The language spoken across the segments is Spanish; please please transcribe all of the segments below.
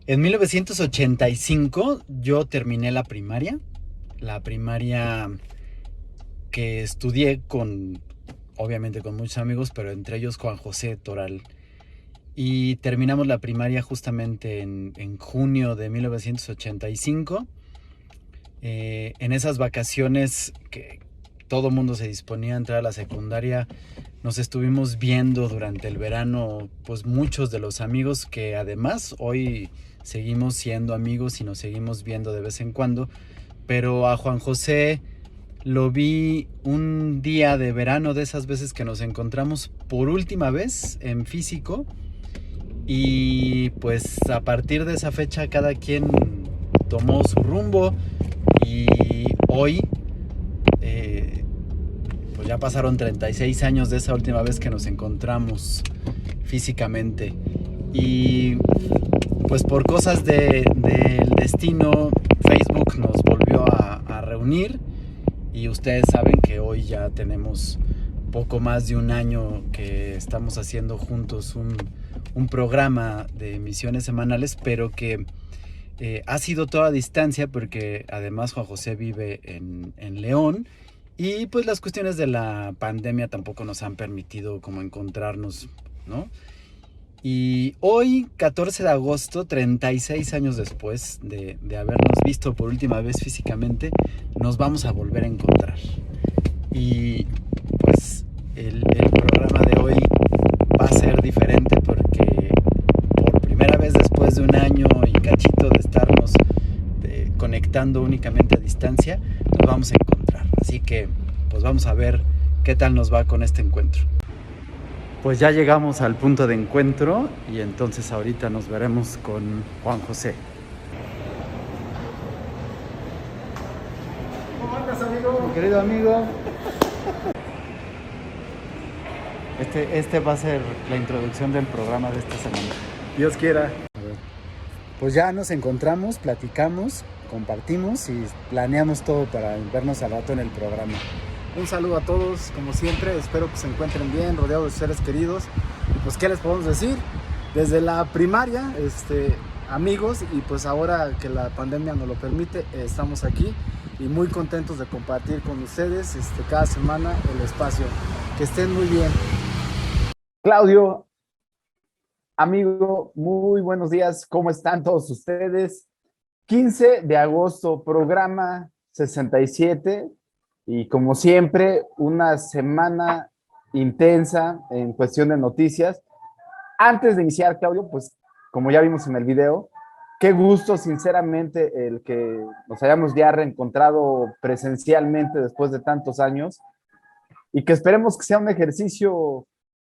En 1985 yo terminé la primaria que estudié obviamente con muchos amigos, pero entre ellos Juan José Toral. Y terminamos la primaria justamente en junio de 1985. En esas vacaciones que todo mundo se disponía a entrar a la secundaria, nos estuvimos viendo durante el verano, pues muchos de los amigos que además hoy seguimos siendo amigos y nos seguimos viendo de vez en cuando, pero a Juan José lo vi un día de verano de esas veces que nos encontramos por última vez en físico y pues a partir de esa fecha cada quien tomó su rumbo y hoy pues ya pasaron 36 años de esa última vez que nos encontramos físicamente. Y pues por cosas del destino, Facebook nos volvió a reunir y ustedes saben que hoy ya tenemos poco más de un año que estamos haciendo juntos un programa de emisiones semanales, pero que ha sido toda a distancia porque además Juan José vive en León y pues las cuestiones de la pandemia tampoco nos han permitido como encontrarnos, ¿no? Y hoy, 14 de agosto, 36 años después de habernos visto por última vez físicamente, nos vamos a volver a encontrar. Y pues el programa de hoy va a ser diferente porque por primera vez después de un año y cachito de estarnos conectando únicamente a distancia, nos vamos a encontrar. Así que pues vamos a ver qué tal nos va con este encuentro. Pues ya llegamos al punto de encuentro y entonces ahorita nos veremos con Juan José. ¿Cómo andas, amigo? Mi querido amigo, este va a ser la introducción del programa de esta semana. Dios quiera. Pues ya nos encontramos, platicamos, compartimos y planeamos todo para vernos al rato en el programa. Un saludo a todos, como siempre. Espero que se encuentren bien, rodeados de seres queridos. Y pues, ¿qué les podemos decir? Desde la primaria, amigos, y pues ahora que la pandemia nos lo permite, estamos aquí y muy contentos de compartir con ustedes cada semana el espacio. Que estén muy bien. Claudio, amigo, muy buenos días. ¿Cómo están todos ustedes? 15 de agosto, programa 67 y como siempre, una semana intensa en cuestión de noticias. Antes de iniciar, Claudio, pues como ya vimos en el video, qué gusto sinceramente el que nos hayamos ya reencontrado presencialmente después de tantos años y que esperemos que sea un ejercicio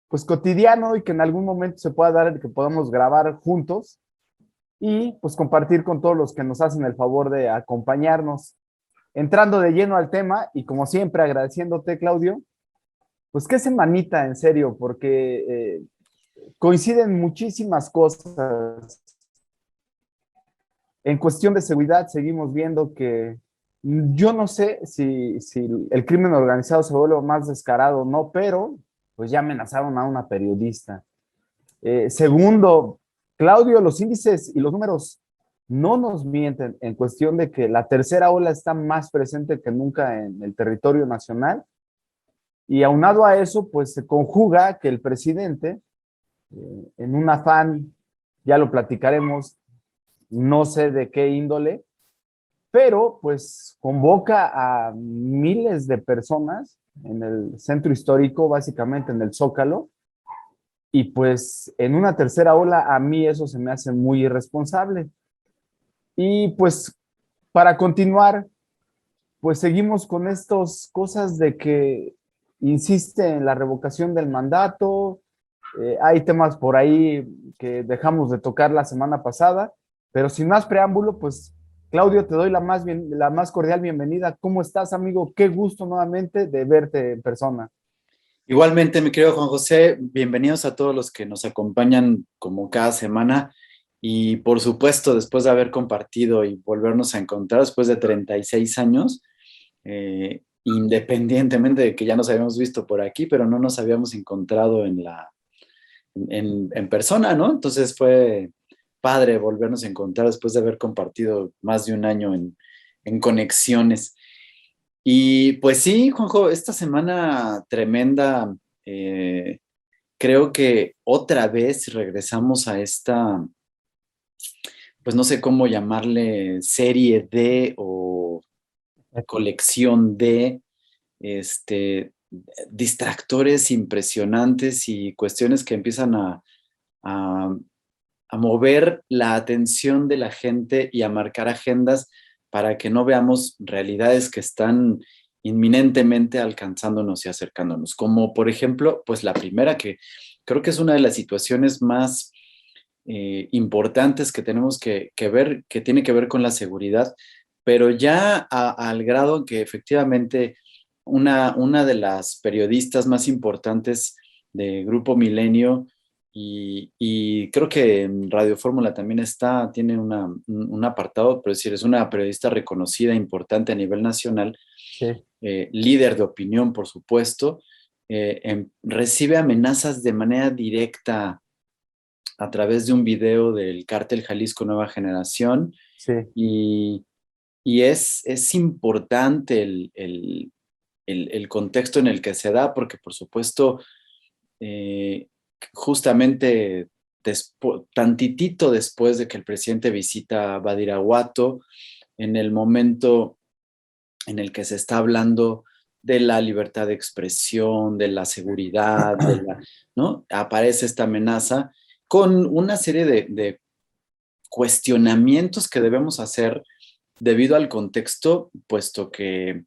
pues cotidiano y que en algún momento se pueda dar el que podamos grabar juntos y pues compartir con todos los que nos hacen el favor de acompañarnos. Entrando de lleno al tema y como siempre agradeciéndote, Claudio, pues qué semanita en serio, porque coinciden muchísimas cosas. En cuestión de seguridad seguimos viendo que yo no sé si el crimen organizado se vuelve más descarado o no, pero pues ya amenazaron a una periodista. Segundo, Claudio, los índices y los números no nos mienten en cuestión de que la tercera ola está más presente que nunca en el territorio nacional. Y aunado a eso, pues se conjuga que el presidente, en un afán, ya lo platicaremos, no sé de qué índole, pero pues convoca a miles de personas en el centro histórico, básicamente en el Zócalo, y pues en una tercera ola a mí eso se me hace muy irresponsable. Y pues para continuar, pues seguimos con estas cosas de que insiste en la revocación del mandato, hay temas por ahí que dejamos de tocar la semana pasada, pero sin más preámbulo, pues Claudio, te doy la más cordial bienvenida. ¿Cómo estás, amigo? Qué gusto nuevamente de verte en persona. Igualmente, mi querido Juan José, bienvenidos a todos los que nos acompañan como cada semana y por supuesto después de haber compartido y volvernos a encontrar después de 36 años, independientemente de que ya nos habíamos visto por aquí, pero no nos habíamos encontrado en persona, ¿no? Entonces fue padre volvernos a encontrar después de haber compartido más de un año en conexiones. Y pues sí, Juanjo, esta semana tremenda, creo que otra vez regresamos a esta, pues no sé cómo llamarle, serie de o colección de este, distractores impresionantes y cuestiones que empiezan a, a mover la atención de la gente y a marcar agendas para que no veamos realidades que están inminentemente alcanzándonos y acercándonos. Como por ejemplo, pues la primera, que creo que es una de las situaciones más importantes que tenemos que ver, que tiene que ver con la seguridad, pero ya al grado que efectivamente una de las periodistas más importantes de Grupo Milenio, y creo que en Radio Fórmula también tiene un apartado, pero es decir, es una periodista reconocida, importante a nivel nacional, Sí. líder de opinión, por supuesto, recibe amenazas de manera directa a través de un video del Cártel Jalisco Nueva Generación, Sí. y, es importante el contexto en el que se da, porque por supuesto, eh, justamente tantitito después de que el presidente visita Badiraguato, en el momento en el que se está hablando de la libertad de expresión, de la seguridad, ¿no? Aparece esta amenaza con una serie de cuestionamientos que debemos hacer debido al contexto, puesto que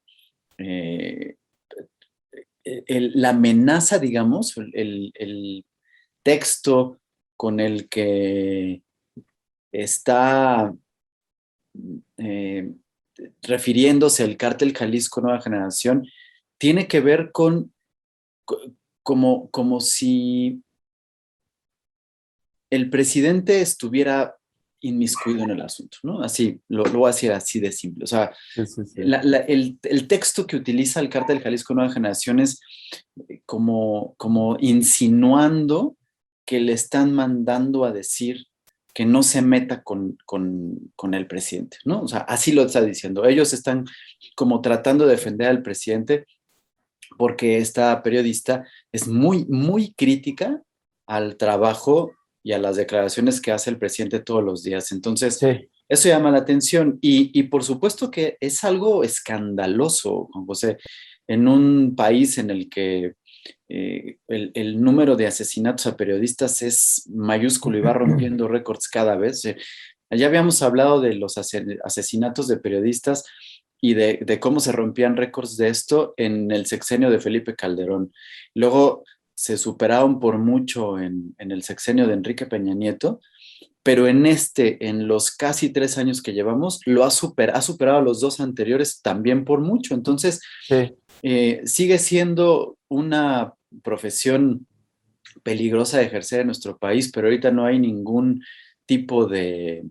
eh, la amenaza, digamos, el texto con el que está eh, refiriéndose al Cártel Jalisco Nueva Generación, tiene que ver con como si el presidente estuviera inmiscuido en el asunto, ¿no? Así, lo voy a decir así de simple. O sea, Sí, sí, sí. el texto que utiliza el Cártel Jalisco Nueva Generación es como insinuando que le están mandando a decir que no se meta con el presidente, ¿no? O sea, así lo está diciendo. Ellos están como tratando de defender al presidente porque esta periodista es muy, muy crítica al trabajo y a las declaraciones que hace el presidente todos los días. Entonces, Sí. eso llama la atención y por supuesto que es algo escandaloso, Juan José, en un país en el que el número de asesinatos a periodistas es mayúsculo y va rompiendo récords cada vez. Ya habíamos hablado de los asesinatos de periodistas y de cómo se rompían récords de esto en el sexenio de Felipe Calderón. Luego se superaron por mucho en el sexenio de Enrique Peña Nieto, pero en los casi 3 años que llevamos, ha superado a los dos anteriores también por mucho. Entonces, Sí. sigue siendo una profesión peligrosa de ejercer en nuestro país, pero ahorita no hay ningún tipo de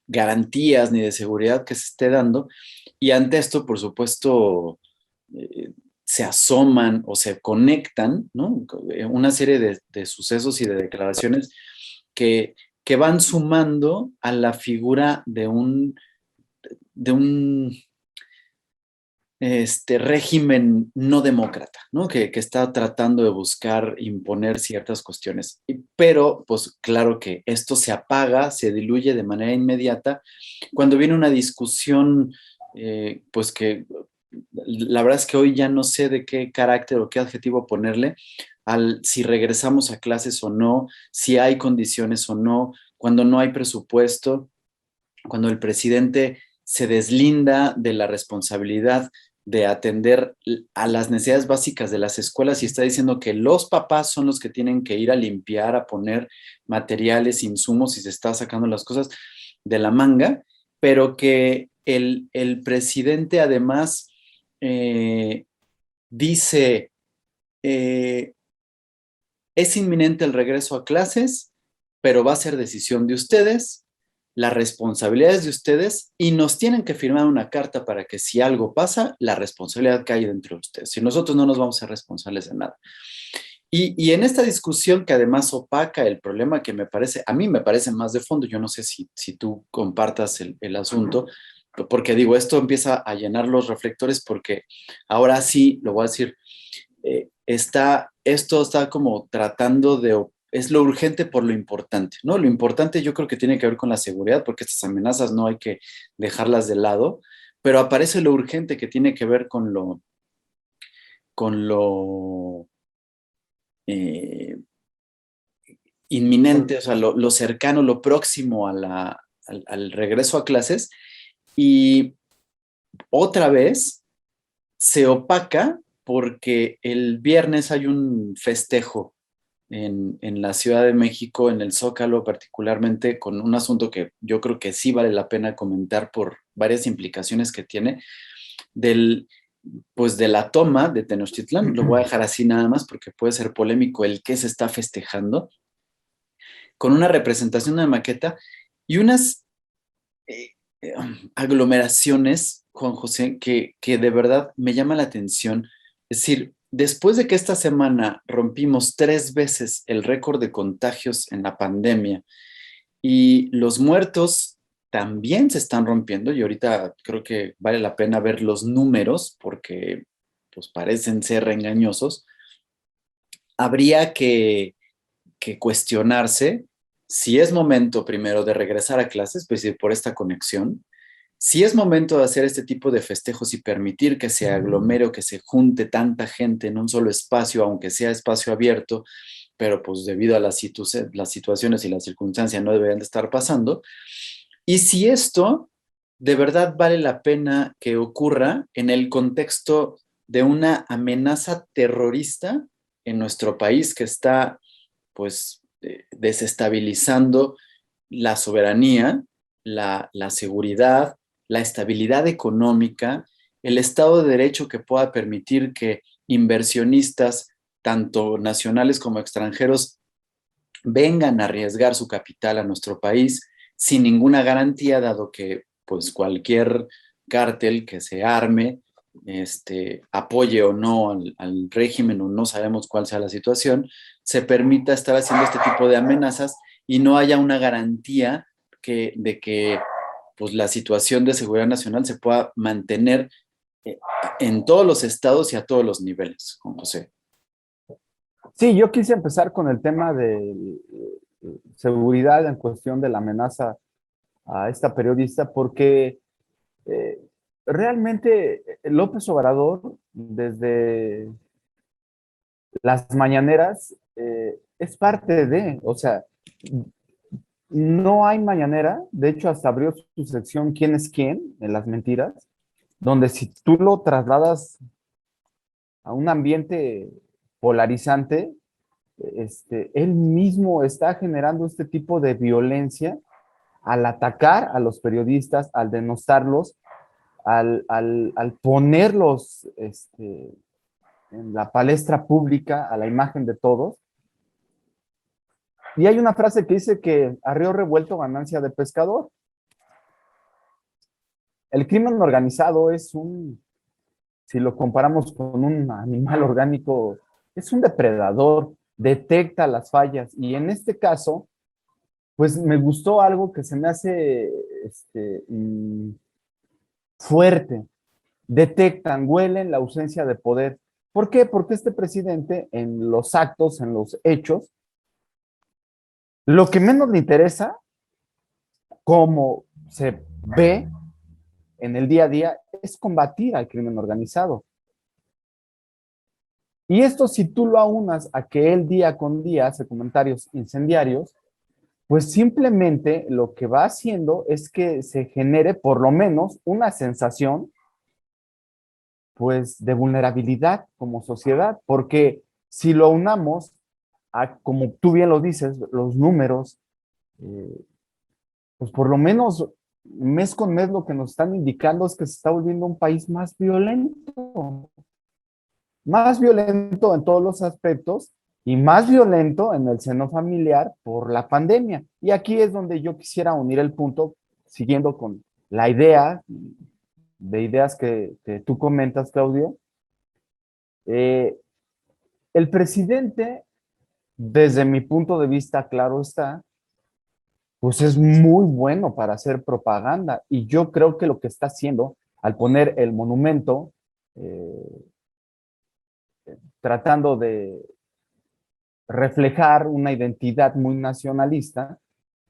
garantías ni de seguridad que se esté dando. Y ante esto, por supuesto, se asoman o se conectan, ¿no? Una serie de sucesos y de declaraciones que van sumando a la figura de un régimen no demócrata, ¿no? Que está tratando de buscar imponer ciertas cuestiones. Pero, pues claro que esto se apaga, se diluye de manera inmediata cuando viene una discusión, pues que la verdad es que hoy ya no sé de qué carácter o qué adjetivo ponerle al si regresamos a clases o no, si hay condiciones o no, cuando no hay presupuesto, cuando el presidente se deslinda de la responsabilidad de atender a las necesidades básicas de las escuelas y está diciendo que los papás son los que tienen que ir a limpiar, a poner materiales, insumos y se está sacando las cosas de la manga, pero que el presidente además dice, es inminente el regreso a clases, pero va a ser decisión de ustedes, la responsabilidad es de ustedes y nos tienen que firmar una carta para que si algo pasa, la responsabilidad cae dentro de ustedes. Si nosotros no nos vamos a ser responsables de nada. Y en esta discusión que además opaca el problema que me parece, a mí me parece más de fondo, yo no sé si tú compartas el asunto, porque digo, esto empieza a llenar los reflectores porque ahora sí, lo voy a decir, esto está como tratando es lo urgente por lo importante, ¿no? Lo importante yo creo que tiene que ver con la seguridad, porque estas amenazas no hay que dejarlas de lado, pero aparece lo urgente que tiene que ver con lo eh, inminente, o sea, lo cercano, lo próximo al regreso a clases, y otra vez se opaca porque el viernes hay un festejo en la Ciudad de México, en el Zócalo particularmente, con un asunto que yo creo que sí vale la pena comentar por varias implicaciones que tiene, del, pues de la toma de Tenochtitlán. Lo voy a dejar así nada más porque puede ser polémico el que se está festejando, con una representación de maqueta y unas eh, eh, aglomeraciones, Juan José, que de verdad me llama la atención. Es decir, después de que esta semana rompimos 3 veces el récord de contagios en la pandemia y los muertos también se están rompiendo, y ahorita creo que vale la pena ver los números porque pues parecen ser engañosos, habría que cuestionarse si es momento primero de regresar a clases, es decir, por esta conexión, si es momento de hacer este tipo de festejos y permitir que se aglomere o que se junte tanta gente en un solo espacio, aunque sea espacio abierto, pero pues debido a las situaciones y las circunstancias no deberían de estar pasando. Y si esto de verdad vale la pena que ocurra en el contexto de una amenaza terrorista en nuestro país que está pues desestabilizando la soberanía, la seguridad, la estabilidad económica, el Estado de Derecho que pueda permitir que inversionistas, tanto nacionales como extranjeros, vengan a arriesgar su capital a nuestro país sin ninguna garantía, dado que pues cualquier cártel que se arme, apoye o no al régimen, o no sabemos cuál sea la situación, se permita estar haciendo este tipo de amenazas y no haya una garantía de que pues, la situación de seguridad nacional se pueda mantener eh, en todos los estados y a todos los niveles, Juan José. Sí, yo quise empezar con el tema de seguridad en cuestión de la amenaza a esta periodista, porque eh, realmente López Obrador, desde las mañaneras, es parte de, o sea, no hay mañanera, de hecho hasta abrió su sección ¿Quién es quién? En las mentiras, donde si tú lo trasladas a un ambiente polarizante, él mismo está generando este tipo de violencia al atacar a los periodistas, al denostarlos, al ponerlos en la palestra pública, a la imagen de todos. Y hay una frase que dice que a río revuelto ganancia de pescador. El crimen organizado es si lo comparamos con un animal orgánico, es un depredador, detecta las fallas. Y en este caso, pues me gustó algo que se me hace fuerte. Detectan, huelen la ausencia de poder. ¿Por qué? Porque este presidente en los actos, en los hechos, lo que menos le interesa, como se ve en el día a día, es combatir al crimen organizado. Y esto, si tú lo aunas a que él día con día hace comentarios incendiarios, pues simplemente lo que va haciendo es que se genere por lo menos una sensación pues de vulnerabilidad como sociedad, porque si lo unamos a, como tú bien lo dices, los números, eh, pues por lo menos mes con mes lo que nos están indicando es que se está volviendo un país más violento en todos los aspectos y más violento en el seno familiar por la pandemia. Y aquí es donde yo quisiera unir el punto, siguiendo con la idea de ideas que tú comentas, Claudio. Eh, El presidente, desde mi punto de vista, claro está, pues es muy bueno para hacer propaganda. Y yo creo que lo que está haciendo al poner el monumento, eh, tratando de reflejar una identidad muy nacionalista,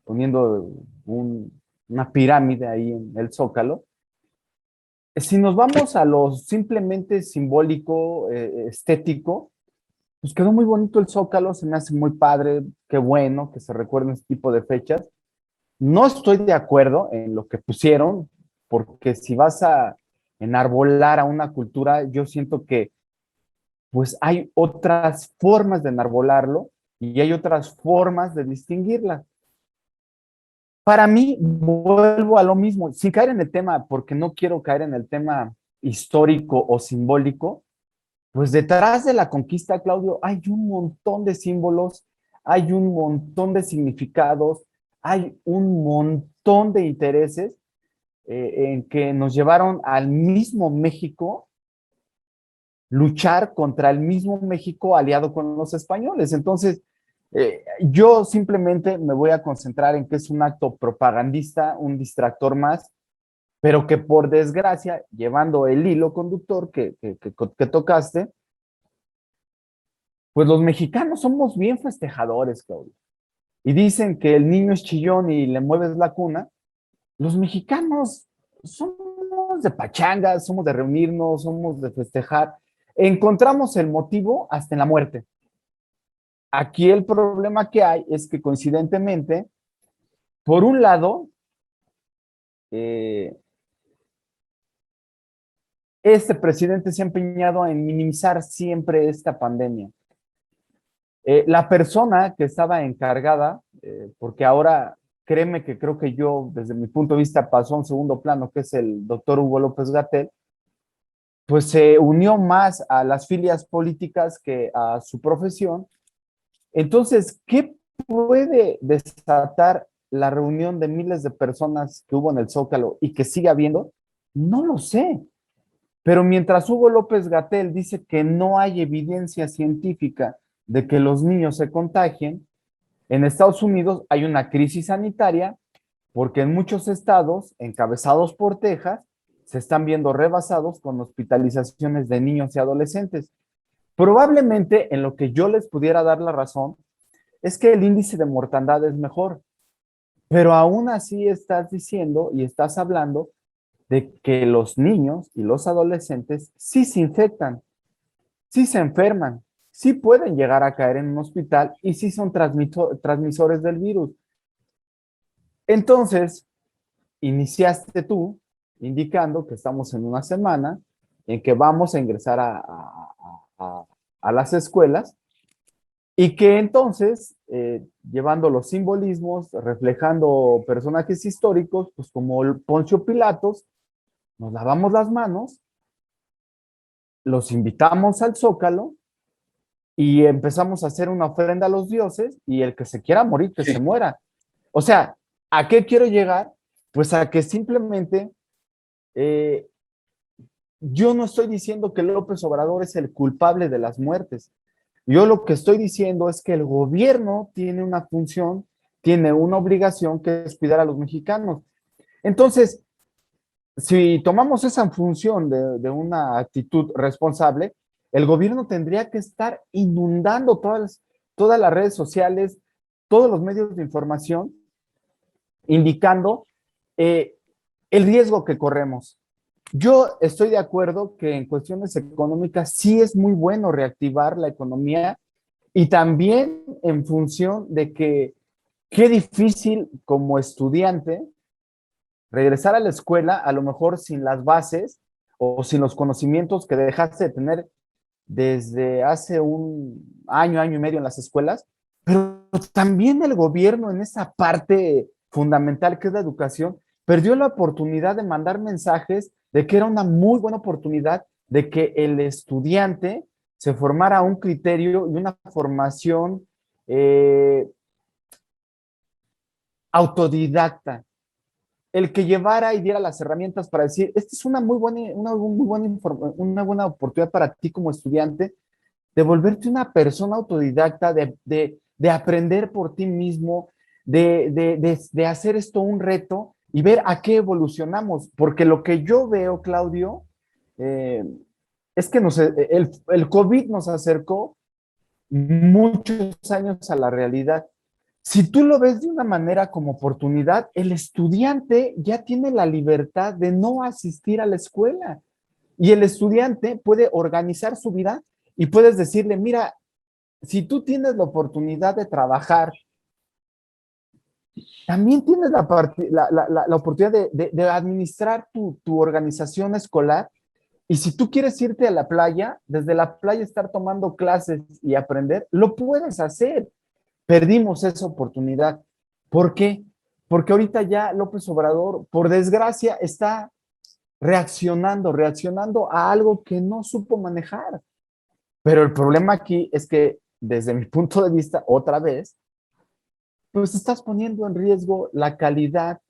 poniendo una pirámide ahí en el Zócalo. Si nos vamos a lo simplemente simbólico, estético, pues quedó muy bonito el Zócalo, se me hace muy padre, qué bueno que se recuerden este tipo de fechas. No estoy de acuerdo en lo que pusieron, porque si vas a enarbolar a una cultura, yo siento que pues hay otras formas de enarbolarlo y hay otras formas de distinguirla. Para mí, vuelvo a lo mismo, sin caer en el tema, porque no quiero caer en el tema histórico o simbólico, pues detrás de la conquista, Claudio, hay un montón de símbolos, hay un montón de significados, hay un montón de intereses en que nos llevaron al mismo México luchar contra el mismo México aliado con los españoles. Entonces, yo simplemente me voy a concentrar en que es un acto propagandista, un distractor más, pero que por desgracia, llevando el hilo conductor que tocaste, pues los mexicanos somos bien festejadores, Claudio. Y dicen que el niño es chillón y le mueves la cuna. Los mexicanos somos de pachanga, somos de reunirnos, somos de festejar. Encontramos el motivo hasta en la muerte. Aquí el problema que hay es que coincidentemente, por un lado, eh, este presidente se ha empeñado en minimizar siempre esta pandemia. La persona que estaba encargada, porque ahora créeme que creo que yo, desde mi punto de vista, pasó a un segundo plano, que es el doctor Hugo López-Gatell, pues se unió más a las filias políticas que a su profesión. Entonces, ¿qué puede desatar la reunión de miles de personas que hubo en el Zócalo y que sigue habiendo? No lo sé. Pero mientras Hugo López-Gatell dice que no hay evidencia científica de que los niños se contagien, en Estados Unidos hay una crisis sanitaria porque en muchos estados, encabezados por Texas, se están viendo rebasados con hospitalizaciones de niños y adolescentes. Probablemente en lo que yo les pudiera dar la razón es que el índice de mortandad es mejor, pero aún así estás diciendo y estás hablando de que los niños y los adolescentes sí se infectan, sí se enferman, sí pueden llegar a caer en un hospital y sí son transmisores del virus. Entonces, iniciaste tú indicando que estamos en una semana en que vamos a ingresar a las escuelas y que entonces, llevando los simbolismos, reflejando personajes históricos, pues como el Poncio Pilatos, nos lavamos las manos, los invitamos al Zócalo y empezamos a hacer una ofrenda a los dioses y el que se quiera morir, que se muera. O sea, ¿a qué quiero llegar? Pues a que simplemente yo no estoy diciendo que López Obrador es el culpable de las muertes. Yo lo que estoy diciendo es que el gobierno tiene una función, tiene una obligación que es cuidar a los mexicanos. Entonces, si tomamos esa función de una actitud responsable, el gobierno tendría que estar inundando todas las redes sociales, todos los medios de información, indicando el riesgo que corremos. Yo estoy de acuerdo que en cuestiones económicas sí es muy bueno reactivar la economía y también en función de que qué difícil como estudiante regresar a la escuela a lo mejor sin las bases o sin los conocimientos que dejaste de tener desde hace un año, año y medio en las escuelas, pero también el gobierno en esa parte fundamental que es la educación, perdió la oportunidad de mandar mensajes de que era una muy buena oportunidad de que el estudiante se formara un criterio y una formación autodidacta. El que llevara y diera las herramientas para decir, esta es una muy buena oportunidad para ti como estudiante de volverte una persona autodidacta, de aprender por ti mismo, de hacer esto un reto y ver a qué evolucionamos. Porque lo que yo veo, Claudio, eh, es que el COVID nos acercó muchos años a la realidad. Si tú lo ves de una manera como oportunidad, el estudiante ya tiene la libertad de no asistir a la escuela y el estudiante puede organizar su vida y puedes decirle, mira, si tú tienes la oportunidad de trabajar, también tienes la oportunidad de administrar tu organización escolar. Y si tú quieres irte a la playa, desde la playa estar tomando clases y aprender, lo puedes hacer. Perdimos esa oportunidad. ¿Por qué? Porque ahorita ya López Obrador, por desgracia, está reaccionando a algo que no supo manejar. Pero el problema aquí es que, desde mi punto de vista, otra vez, pues estás poniendo en riesgo la calidad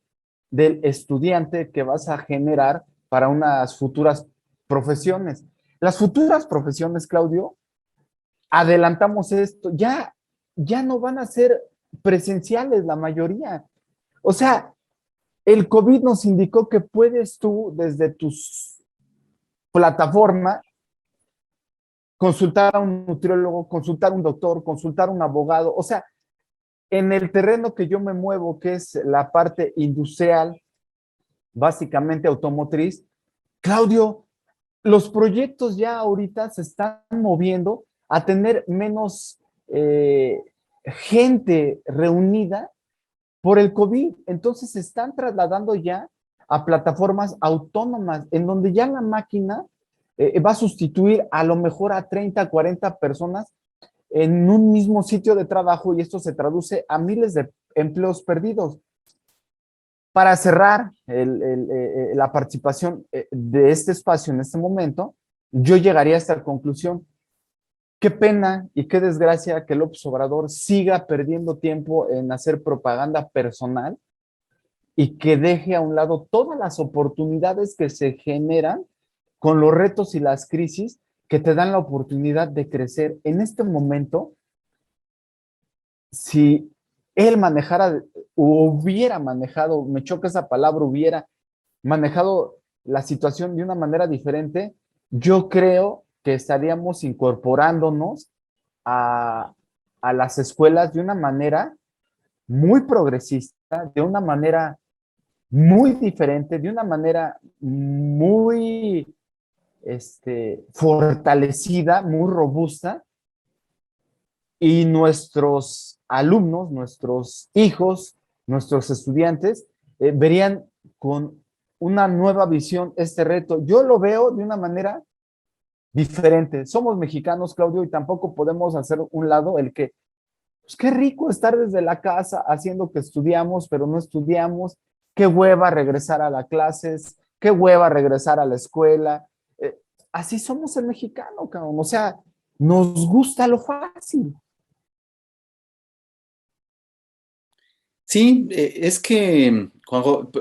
del estudiante que vas a generar para unas futuras profesiones. Las futuras profesiones, Claudio, adelantamos esto, ya no van a ser presenciales la mayoría. O sea, el COVID nos indicó que puedes tú desde tu plataforma consultar a un nutriólogo, consultar a un doctor, consultar a un abogado. O sea, en el terreno que yo me muevo, que es la parte industrial, básicamente automotriz, Claudio, los proyectos ya ahorita se están moviendo a tener menos gente reunida por el COVID. Entonces se están trasladando ya a plataformas autónomas en donde ya la máquina va a sustituir a lo mejor a 30, 40 personas en un mismo sitio de trabajo y esto se traduce a miles de empleos perdidos. Para cerrar la participación de este espacio en este momento, yo llegaría a esta conclusión. Qué pena y qué desgracia que López Obrador siga perdiendo tiempo en hacer propaganda personal y que deje a un lado todas las oportunidades que se generan con los retos y las crisis que te dan la oportunidad de crecer. En este momento, si él manejara o hubiera manejado, me choca esa palabra, hubiera manejado la situación de una manera diferente, yo creo que estaríamos incorporándonos a, a las escuelas de una manera muy progresista, de una manera muy diferente, de una manera muy fortalecida, muy robusta, y nuestros alumnos, nuestros hijos, nuestros estudiantes verían con una nueva visión este reto. Yo lo veo de una manera diferente. Somos mexicanos, Claudio, y tampoco podemos hacer un lado el que, pues qué rico estar desde la casa haciendo que estudiamos, pero no estudiamos. Qué hueva regresar a las clases, qué hueva regresar a la escuela. Así somos el mexicano, cabrón. O sea, nos gusta lo fácil. Sí, es que, Juanjo,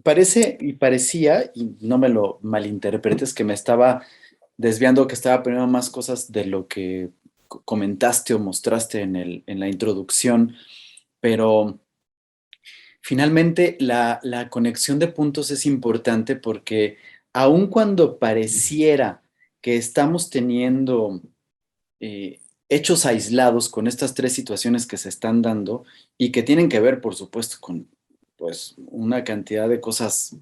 parece y parecía, y no me lo malinterpretes, que me estaba desviando, que estaba poniendo más cosas de lo que comentaste o mostraste en la introducción, pero finalmente la conexión de puntos es importante porque aun cuando pareciera que estamos teniendo hechos aislados con estas tres situaciones que se están dando y que tienen que ver, por supuesto, con pues, una cantidad de cosas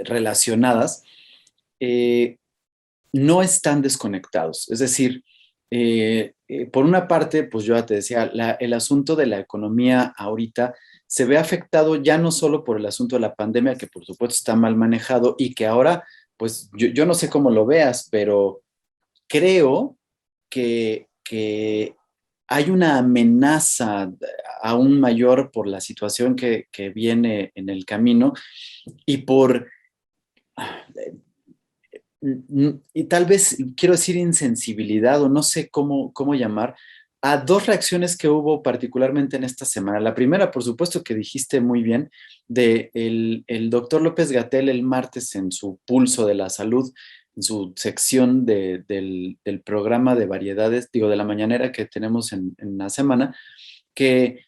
relacionadas, eh, no están desconectados. Es decir, por una parte, pues yo ya te decía, el asunto de la economía ahorita se ve afectado ya no solo por el asunto de la pandemia, que por supuesto está mal manejado y que ahora, pues yo no sé cómo lo veas, pero creo que hay una amenaza aún mayor por la situación que viene en el camino y por, y tal vez quiero decir insensibilidad o no sé cómo llamar, a dos reacciones que hubo particularmente en esta semana. La primera, por supuesto, que dijiste muy bien, de el doctor López-Gatell el martes en su Pulso de la Salud, en su sección del programa de variedades, digo, de la mañanera que tenemos en la semana, que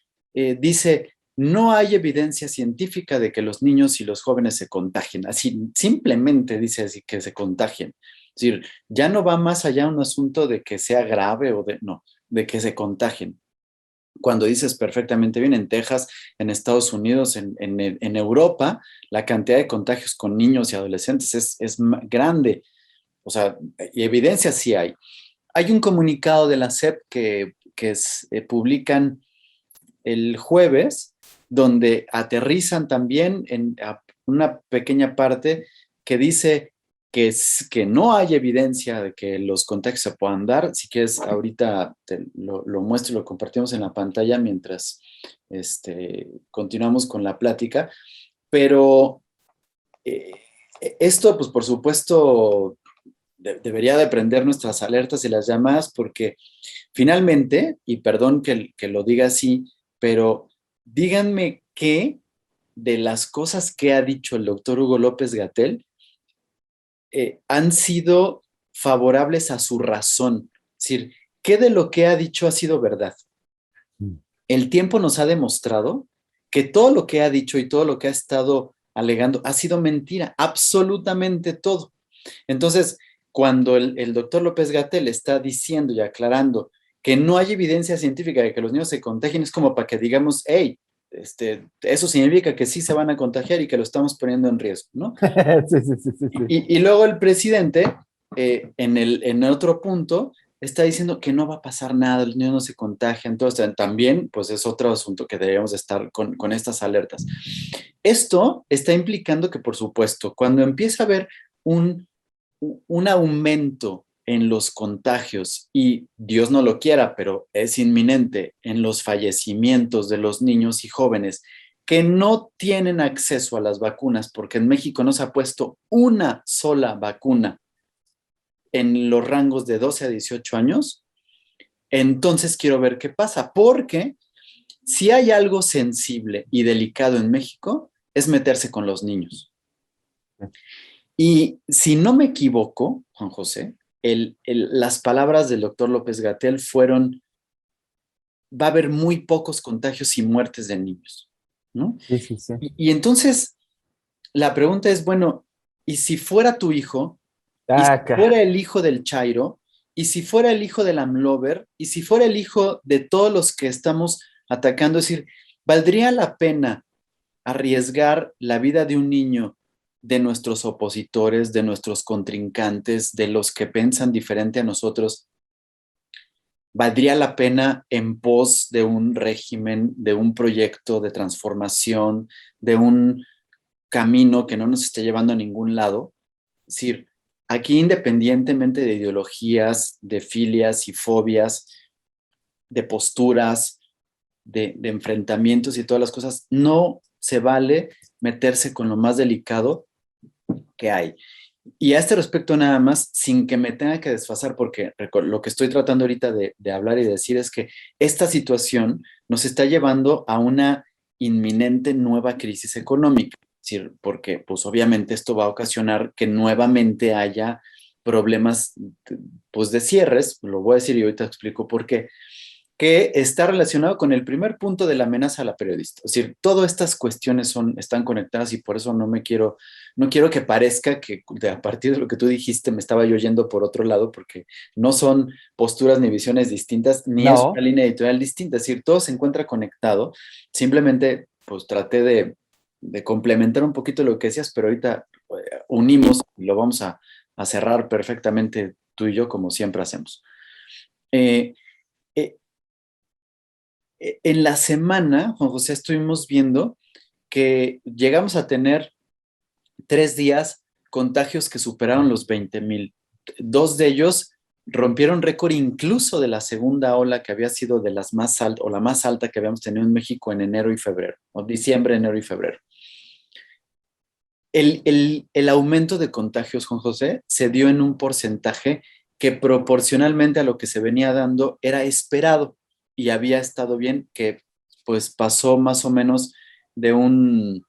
dice, no hay evidencia científica de que los niños y los jóvenes se contagien. Así, simplemente dice así que se contagien. Es decir, ya no va más allá un asunto de que sea grave o no, de que se contagien. Cuando dices perfectamente bien, en Texas, en Estados Unidos, en Europa, la cantidad de contagios con niños y adolescentes es grande. O sea, y evidencia sí hay. Hay un comunicado de la SEP que publican el jueves, donde aterrizan también en una pequeña parte que dice que no hay evidencia de que los contagios se puedan dar. Si quieres, ahorita lo muestro y lo compartimos en la pantalla mientras continuamos con la plática. Pero eh, esto, pues por supuesto, debería de prender nuestras alertas y las llamadas, porque finalmente, y perdón que lo diga así, pero díganme qué de las cosas que ha dicho el doctor Hugo López-Gatell han sido favorables a su razón. Es decir, ¿qué de lo que ha dicho ha sido verdad? El tiempo nos ha demostrado que todo lo que ha dicho y todo lo que ha estado alegando ha sido mentira, absolutamente todo. Entonces, cuando el doctor López-Gatell está diciendo y aclarando que no hay evidencia científica de que los niños se contagien, es como para que digamos, hey, eso significa que sí se van a contagiar y que lo estamos poniendo en riesgo, ¿no? Sí, sí, sí, sí, sí. Y luego el presidente, en otro punto, está diciendo que no va a pasar nada, los niños no se contagian. Entonces, también, pues es otro asunto que deberíamos estar con estas alertas. Esto está implicando que, por supuesto, cuando empieza a haber un aumento en los contagios y Dios no lo quiera, pero es inminente en los fallecimientos de los niños y jóvenes que no tienen acceso a las vacunas, porque en México no se ha puesto una sola vacuna en los rangos de 12 a 18 años, entonces quiero ver qué pasa, porque si hay algo sensible y delicado en México, es meterse con los niños. Y si no me equivoco, Juan José, las palabras del doctor López-Gatell fueron, va a haber muy pocos contagios y muertes de niños, ¿no? Sí, sí, sí. Y entonces la pregunta es, bueno, ¿y si fuera tu hijo? ¿Y si fuera el hijo del Chairo? ¿Y si fuera el hijo del Amlover? ¿Y si fuera el hijo de todos los que estamos atacando? Es decir, ¿valdría la pena arriesgar la vida de un niño, de nuestros opositores, de nuestros contrincantes, de los que piensan diferente a nosotros? ¿Valdría la pena en pos de un régimen, de un proyecto de transformación, de un camino que no nos esté llevando a ningún lado? Es decir, aquí independientemente de ideologías, de filias y fobias, de posturas, de enfrentamientos y todas las cosas, no se vale meterse con lo más delicado que hay. Y a este respecto nada más, sin que me tenga que desfasar, porque lo que estoy tratando ahorita de hablar y de decir es que esta situación nos está llevando a una inminente nueva crisis económica. Es decir, porque pues obviamente esto va a ocasionar que nuevamente haya problemas pues de cierres, lo voy a decir y ahorita explico por qué, que está relacionado con el primer punto de la amenaza a la periodista. Es decir, todas estas cuestiones están conectadas y por eso no quiero que parezca que a partir de lo que tú dijiste me estaba yo yendo por otro lado, porque no son posturas ni visiones distintas, ni es una línea editorial distinta. Es decir, todo se encuentra conectado. Simplemente, pues traté de complementar un poquito lo que decías, pero ahorita unimos y lo vamos a cerrar perfectamente tú y yo, como siempre hacemos. En la semana, Juan José, estuvimos viendo que llegamos a tener 3 días contagios que superaron los 20,000. 2 de ellos rompieron récord incluso de la segunda ola que había sido de las más altas o la más alta que habíamos tenido en México en enero y febrero, o diciembre, enero y febrero. El aumento de contagios, Juan José, se dio en un porcentaje que proporcionalmente a lo que se venía dando era esperado y había estado bien, que pues pasó más o menos de un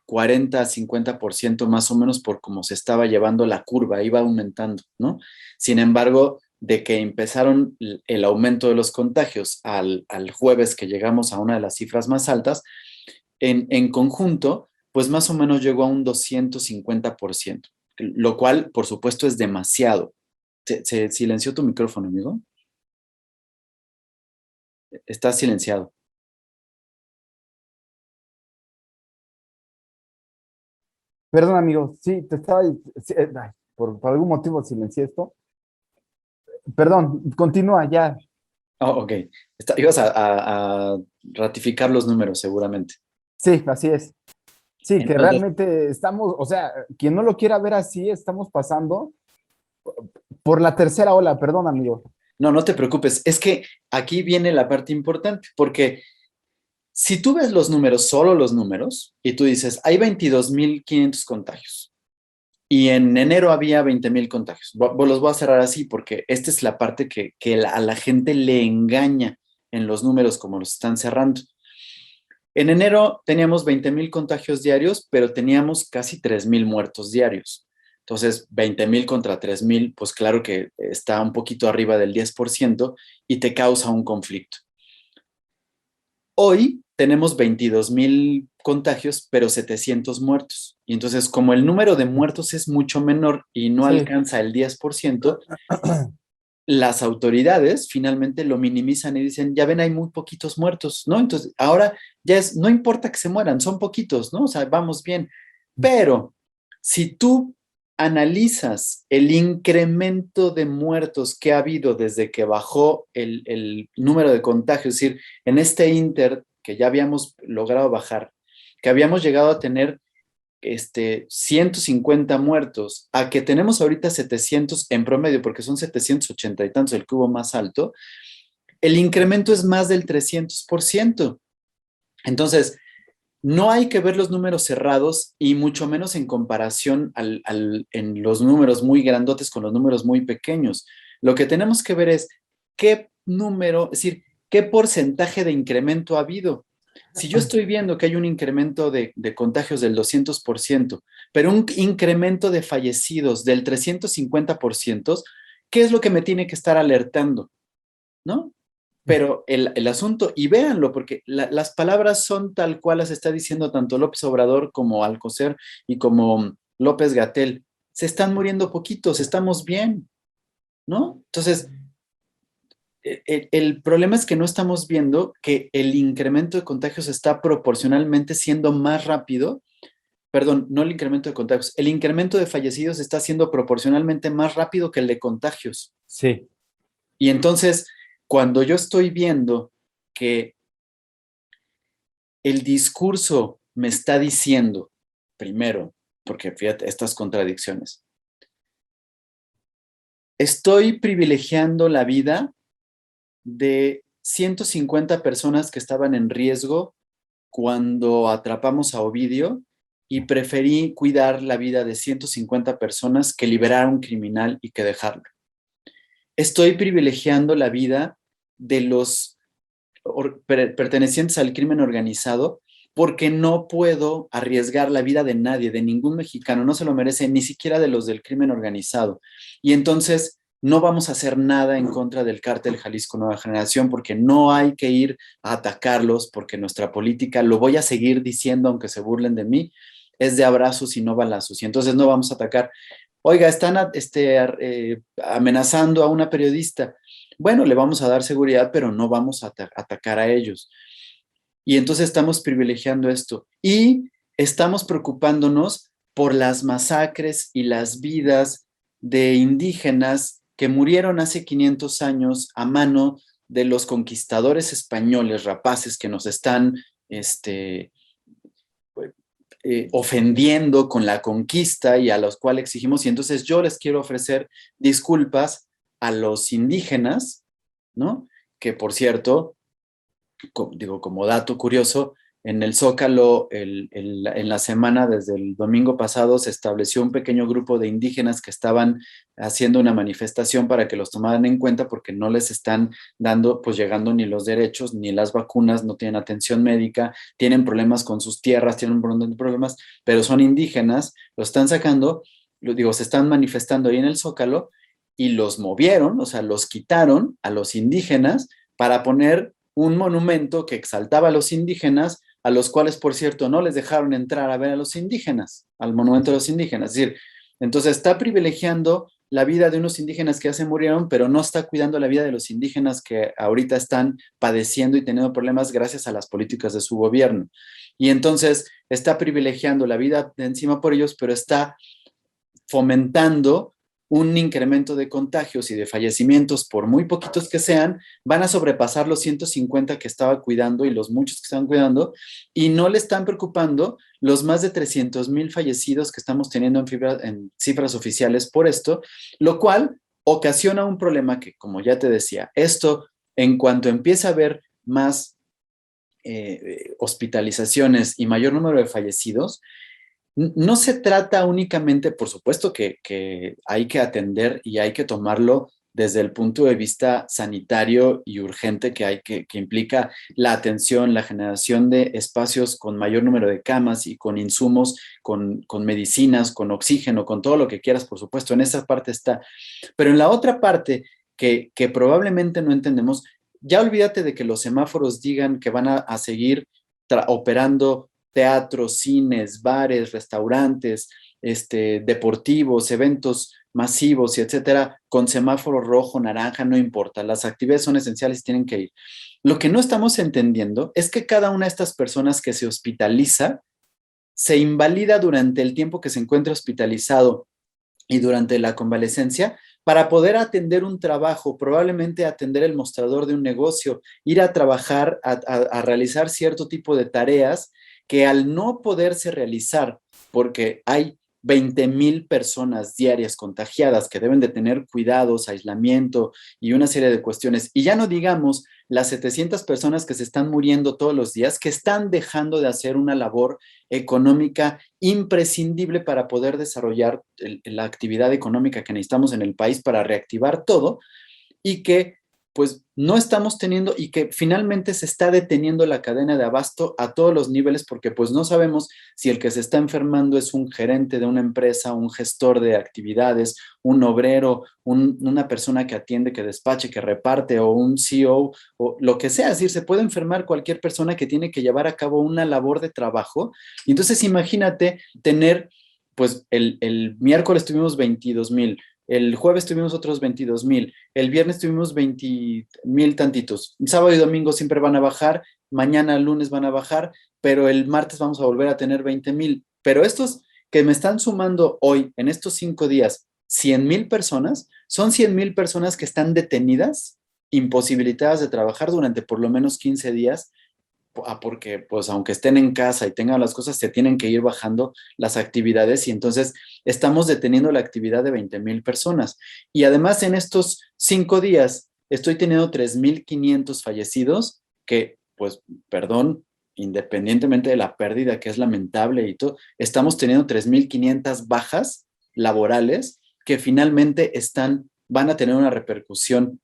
40 a 50% más o menos por cómo se estaba llevando la curva, iba aumentando, ¿no? Sin embargo, de que empezaron el aumento de los contagios al jueves que llegamos a una de las cifras más altas, en conjunto, pues más o menos llegó a un 250%, lo cual, por supuesto, es demasiado. ¿Se silenció tu micrófono, amigo? Estás silenciado. Perdón, amigo, sí, te estaba, sí, ay, por algún motivo silencié esto. Perdón, continúa ya. Oh, ok. Ibas a ratificar los números, seguramente. Sí, así es. Sí, que Entonces, realmente estamos, o sea, quien no lo quiera ver así, estamos pasando por la tercera ola, perdón, amigo. no te preocupes. Es que aquí viene la parte importante, porque si tú ves los números, solo los números, y tú dices, hay 22.500 contagios, y en enero había 20.000 contagios. Los voy a cerrar así, porque esta es la parte que a la gente le engaña en los números como los están cerrando. En enero teníamos 20.000 contagios diarios, pero teníamos casi 3.000 muertos diarios. Entonces, 20.000 contra 3.000, pues claro que está un poquito arriba del 10% y te causa un conflicto. Hoy tenemos 22.000 contagios, pero 700 muertos. Y entonces, como el número de muertos es mucho menor y no Sí. alcanza el 10%, las autoridades finalmente lo minimizan y dicen, ya ven, hay muy poquitos muertos, ¿no? Entonces, ahora ya es, no importa que se mueran, son poquitos, ¿no? O sea, vamos bien. Pero si tú analizas el incremento de muertos que ha habido desde que bajó el número de contagios, es decir, en este inter que ya habíamos logrado bajar, que habíamos llegado a tener 150 muertos, a que tenemos ahorita 700 en promedio, porque son 780 y tantos el cubo más alto, el incremento es más del 300%. Entonces, no hay que ver los números cerrados y mucho menos en comparación en los números muy grandotes con los números muy pequeños. Lo que tenemos que ver es qué número, es decir, qué porcentaje de incremento ha habido. Si yo estoy viendo que hay un incremento de contagios del 200%, pero un incremento de fallecidos del 350%, ¿qué es lo que me tiene que estar alertando? ¿No? Pero el asunto, y véanlo, porque las palabras son tal cual las está diciendo tanto López Obrador como Alcocer y como López Gatell. Se están muriendo poquitos, estamos bien, ¿no? Entonces, el problema es que no estamos viendo que el incremento de contagios está proporcionalmente siendo más rápido. Perdón, no el incremento de contagios, el incremento de fallecidos está siendo proporcionalmente más rápido que el de contagios. Sí. Y entonces, cuando yo estoy viendo que el discurso me está diciendo, primero, porque fíjate, estas contradicciones, estoy privilegiando la vida de 150 personas que estaban en riesgo cuando atrapamos a Ovidio y preferí cuidar la vida de 150 personas que liberar a un criminal y que dejarlo. Estoy privilegiando la vida de los pertenecientes al crimen organizado porque no puedo arriesgar la vida de nadie, de ningún mexicano, no se lo merece, ni siquiera de los del crimen organizado. Y entonces no vamos a hacer nada en contra del cártel Jalisco Nueva Generación porque no hay que ir a atacarlos, porque nuestra política, lo voy a seguir diciendo aunque se burlen de mí, es de abrazos y no balazos. Y entonces no vamos a atacar. Oiga, están amenazando a una periodista. Bueno, le vamos a dar seguridad, pero no vamos a atacar a ellos. Y entonces estamos privilegiando esto. Y estamos preocupándonos por las masacres y las vidas de indígenas que murieron hace 500 años a mano de los conquistadores españoles rapaces que nos están ofendiendo con la conquista y a los cuales exigimos. Y entonces yo les quiero ofrecer disculpas a los indígenas, ¿no? Que por cierto, digo, como dato curioso, en el Zócalo, en la semana, desde el domingo pasado, se estableció un pequeño grupo de indígenas que estaban haciendo una manifestación para que los tomaran en cuenta porque no les están dando, pues llegando ni los derechos, ni las vacunas, no tienen atención médica, tienen problemas con sus tierras, tienen un montón de problemas, pero son indígenas, los están sacando, digo, se están manifestando ahí en el Zócalo y los movieron, o sea, los quitaron a los indígenas para poner un monumento que exaltaba a los indígenas, a los cuales, por cierto, no les dejaron entrar a ver a los indígenas, al monumento de los indígenas. Es decir, entonces está privilegiando la vida de unos indígenas que ya se murieron, pero no está cuidando la vida de los indígenas que ahorita están padeciendo y teniendo problemas gracias a las políticas de su gobierno. Y entonces está privilegiando la vida de encima por ellos, pero está fomentando un incremento de contagios y de fallecimientos, por muy poquitos que sean, van a sobrepasar los 150 que estaba cuidando y los muchos que estaban cuidando, y no le están preocupando los más de 300,000 fallecidos que estamos teniendo en cifras oficiales por esto, lo cual ocasiona un problema que, como ya te decía, esto, en cuanto empieza a haber más hospitalizaciones y mayor número de fallecidos, no se trata únicamente, por supuesto que hay que atender y hay que tomarlo desde el punto de vista sanitario y urgente que implica la atención, la generación de espacios con mayor número de camas y con insumos, con medicinas, con oxígeno, con todo lo que quieras, por supuesto, en esa parte está. Pero en la otra parte que probablemente no entendemos, ya olvídate de que los semáforos digan que van a seguir operando teatros, cines, bares, restaurantes, deportivos, eventos masivos y etcétera, con semáforo rojo, naranja, no importa, las actividades son esenciales y tienen que ir. Lo que no estamos entendiendo es que cada una de estas personas que se hospitaliza se invalida durante el tiempo que se encuentra hospitalizado y durante la convalecencia para poder atender un trabajo, probablemente atender el mostrador de un negocio, ir a trabajar, a realizar cierto tipo de tareas que al no poderse realizar, porque hay 20,000 personas diarias contagiadas que deben de tener cuidados, aislamiento y una serie de cuestiones, y ya no digamos las 700 personas que se están muriendo todos los días, que están dejando de hacer una labor económica imprescindible para poder desarrollar la actividad económica que necesitamos en el país para reactivar todo, y que pues no estamos teniendo, y que finalmente se está deteniendo la cadena de abasto a todos los niveles, porque pues no sabemos si el que se está enfermando es un gerente de una empresa, un gestor de actividades, un obrero, una persona que atiende, que despache, que reparte, o un CEO, o lo que sea. Es decir, se puede enfermar cualquier persona que tiene que llevar a cabo una labor de trabajo. Y entonces imagínate tener, pues el miércoles tuvimos 22,000, el jueves tuvimos otros 22,000, el viernes tuvimos 20,000 tantitos, sábado y domingo siempre van a bajar, mañana lunes van a bajar, pero el martes vamos a volver a tener 20,000. Pero estos que me están sumando hoy, en estos 5 días, 100,000 personas, son 100,000 personas que están detenidas, imposibilitadas de trabajar durante por lo menos 15 días, porque pues aunque estén en casa y tengan las cosas, se tienen que ir bajando las actividades, y entonces estamos deteniendo la actividad de 20,000 personas. Y además en estos 5 días estoy teniendo 3,500 fallecidos, que pues, perdón, independientemente de la pérdida que es lamentable y todo, estamos teniendo 3,500 bajas laborales que finalmente van a tener una repercusión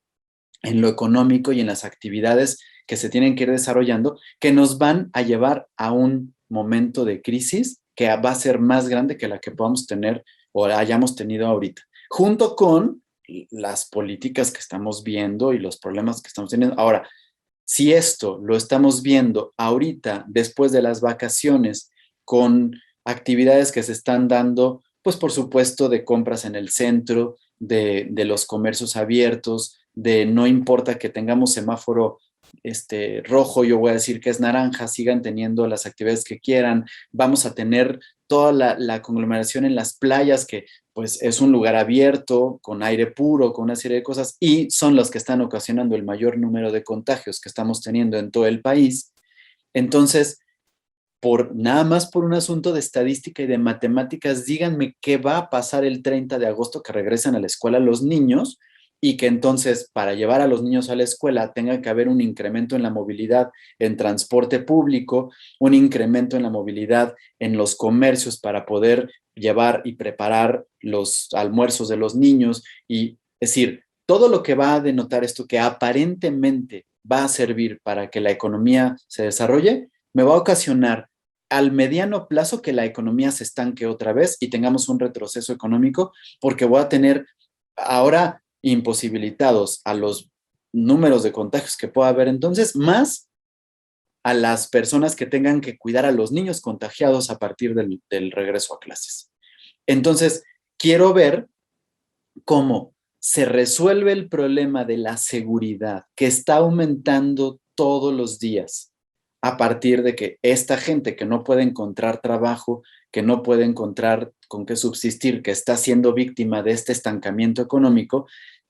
en lo económico y en las actividades que se tienen que ir desarrollando, que nos van a llevar a un momento de crisis que va a ser más grande que la que podamos tener o hayamos tenido ahorita, junto con las políticas que estamos viendo y los problemas que estamos teniendo. Ahora, si esto lo estamos viendo ahorita, después de las vacaciones, con actividades que se están dando, pues por supuesto de compras en el centro, de los comercios abiertos, de no importa que tengamos semáforo rojo, yo voy a decir que es naranja, sigan teniendo las actividades que quieran, vamos a tener toda la conglomeración en las playas, que pues es un lugar abierto, con aire puro, con una serie de cosas, y son los que están ocasionando el mayor número de contagios que estamos teniendo en todo el país. Entonces, nada más por un asunto de estadística y de matemáticas, díganme qué va a pasar el 30 de agosto que regresan a la escuela los niños, y que entonces para llevar a los niños a la escuela tenga que haber un incremento en la movilidad en transporte público, un incremento en la movilidad en los comercios para poder llevar y preparar los almuerzos de los niños, y es decir, todo lo que va a denotar esto que aparentemente va a servir para que la economía se desarrolle, me va a ocasionar al mediano plazo que la economía se estanque otra vez y tengamos un retroceso económico, porque voy a tener ahora imposibilitados a los números de contagios que pueda haber entonces, más a las personas que tengan que cuidar a los niños contagiados a partir del regreso a clases. Entonces, quiero ver cómo se resuelve el problema de la seguridad que está aumentando todos los días a partir de que esta gente que no puede encontrar trabajo, que no puede encontrar con qué subsistir, que está siendo víctima de este estancamiento económico,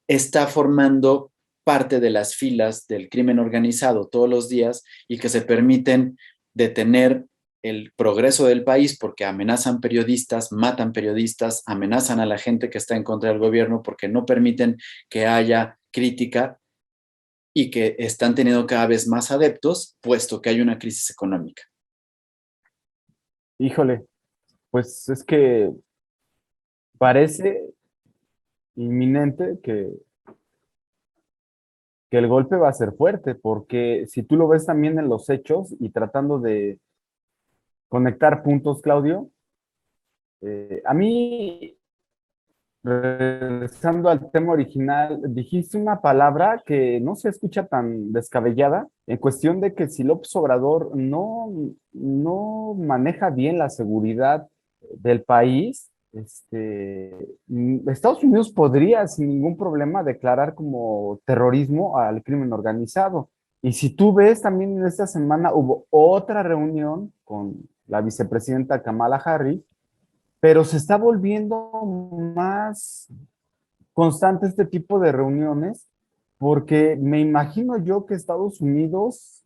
está formando parte de las filas del crimen organizado todos los días y que se permiten detener el progreso del país porque amenazan periodistas, matan periodistas, amenazan a la gente que está en contra del gobierno porque no permiten que haya crítica y que están teniendo cada vez más adeptos, puesto que hay una crisis económica. Híjole, pues es que parece inminente que el golpe va a ser fuerte, porque si tú lo ves también en los hechos y tratando de conectar puntos, Claudio, a mí, regresando al tema original, dijiste una palabra que no se escucha tan descabellada en cuestión de que si López Obrador no maneja bien la seguridad del país, Estados Unidos podría sin ningún problema declarar como terrorismo al crimen organizado. Y si tú ves, también en esta semana hubo otra reunión con la vicepresidenta Kamala Harris, pero se está volviendo más constante este tipo de reuniones porque me imagino yo que Estados Unidos,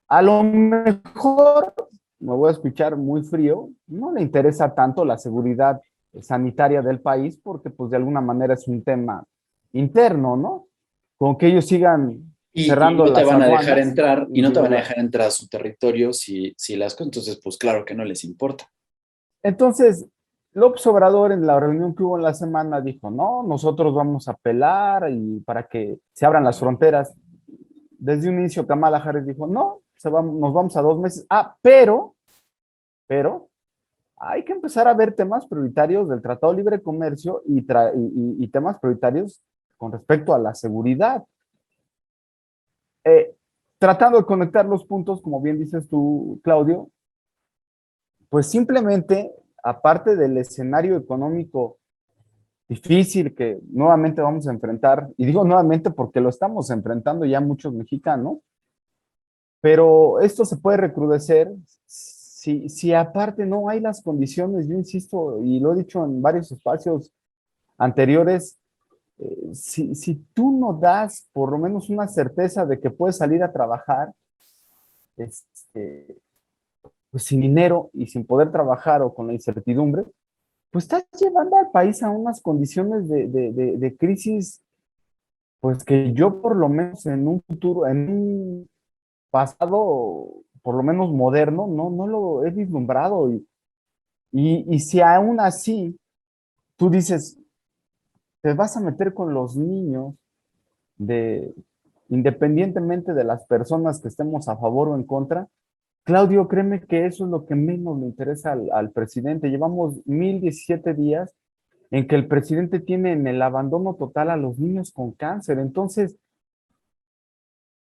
a lo mejor, me voy a escuchar muy frío, no le interesa tanto la seguridad sanitaria del país porque pues de alguna manera es un tema interno, ¿no? Con que ellos sigan Y cerrando no te las van a dejar aduanas, entrar, y no te digo, van a dejar entrar a su territorio si las cosas, entonces pues claro que no les importa. entonces, López Obrador en la reunión que hubo en la semana dijo, no, nosotros vamos a apelar y para que se abran las fronteras. Desde un inicio Kamala Harris dijo, no, nos vamos a 2 meses. Pero hay que empezar a ver temas prioritarios del Tratado de Libre Comercio y temas prioritarios con respecto a la seguridad. Eh, Tratando de conectar los puntos, como bien dices tú, Claudio, pues simplemente, aparte del escenario económico difícil que nuevamente vamos a enfrentar, y digo nuevamente porque lo estamos enfrentando ya muchos mexicanos, pero esto se puede recrudecer si aparte no hay las condiciones, yo insisto, y lo he dicho en varios espacios anteriores, si tú no das por lo menos una certeza de que puedes salir a trabajar, este, pues sin dinero y sin poder trabajar o con la incertidumbre, pues estás llevando al país a unas condiciones de crisis, pues que yo por lo menos en un futuro, en un pasado, por lo menos moderno, no lo he vislumbrado. Y si aún así tú dices, te vas a meter con los niños, de, independientemente de las personas que estemos a favor o en contra, Claudio, créeme que eso es lo que menos le interesa al presidente. Llevamos 1017 días en que el presidente tiene en el abandono total a los niños con cáncer. Entonces,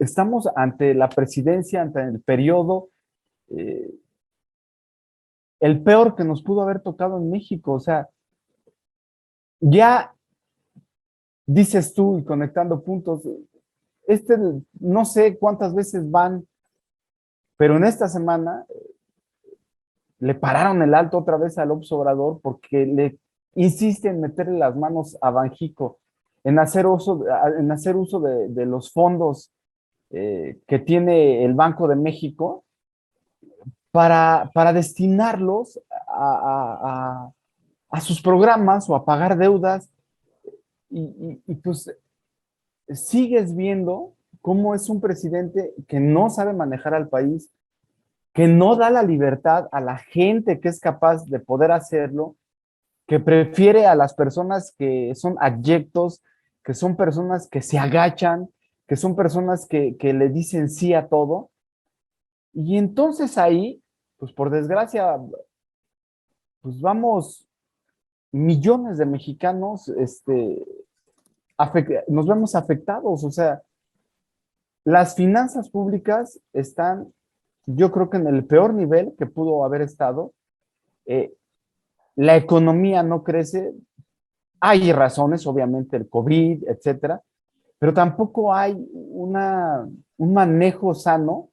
estamos ante la presidencia, ante el periodo, eh, el peor que nos pudo haber tocado en México. O sea, ya dices tú y conectando puntos, no sé cuántas veces van, pero en esta semana le pararon el alto otra vez al López Obrador porque le insiste en meterle las manos a Banjico, en hacer uso de los fondos que tiene el Banco de México para destinarlos a sus programas o a pagar deudas. Y pues sigues viendo cómo es un presidente que no sabe manejar al país, que no da la libertad a la gente que es capaz de poder hacerlo, que prefiere a las personas que son adyectos, que son personas que se agachan, que son personas que le dicen sí a todo. Y entonces ahí, pues por desgracia, pues vamos millones de mexicanos, nos vemos afectados. O sea, las finanzas públicas están, yo creo que en el peor nivel que pudo haber estado. Eh, la economía no crece. Hay razones, obviamente, el COVID, etcétera, pero tampoco hay un manejo sano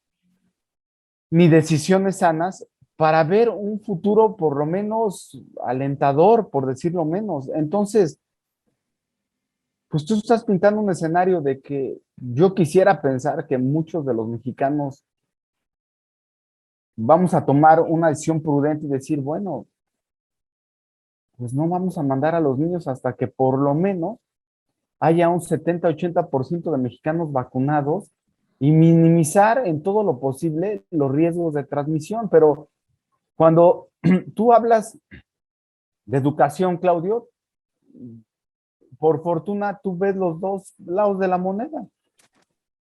ni decisiones sanas para ver un futuro por lo menos alentador, por decirlo menos. Entonces, pues tú estás pintando un escenario de que yo quisiera pensar que muchos de los mexicanos vamos a tomar una decisión prudente y decir, bueno, pues no vamos a mandar a los niños hasta que por lo menos haya un 70-80% de mexicanos vacunados y minimizar en todo lo posible los riesgos de transmisión. Pero cuando tú hablas de educación, Claudio, por fortuna tú ves los dos lados de la moneda.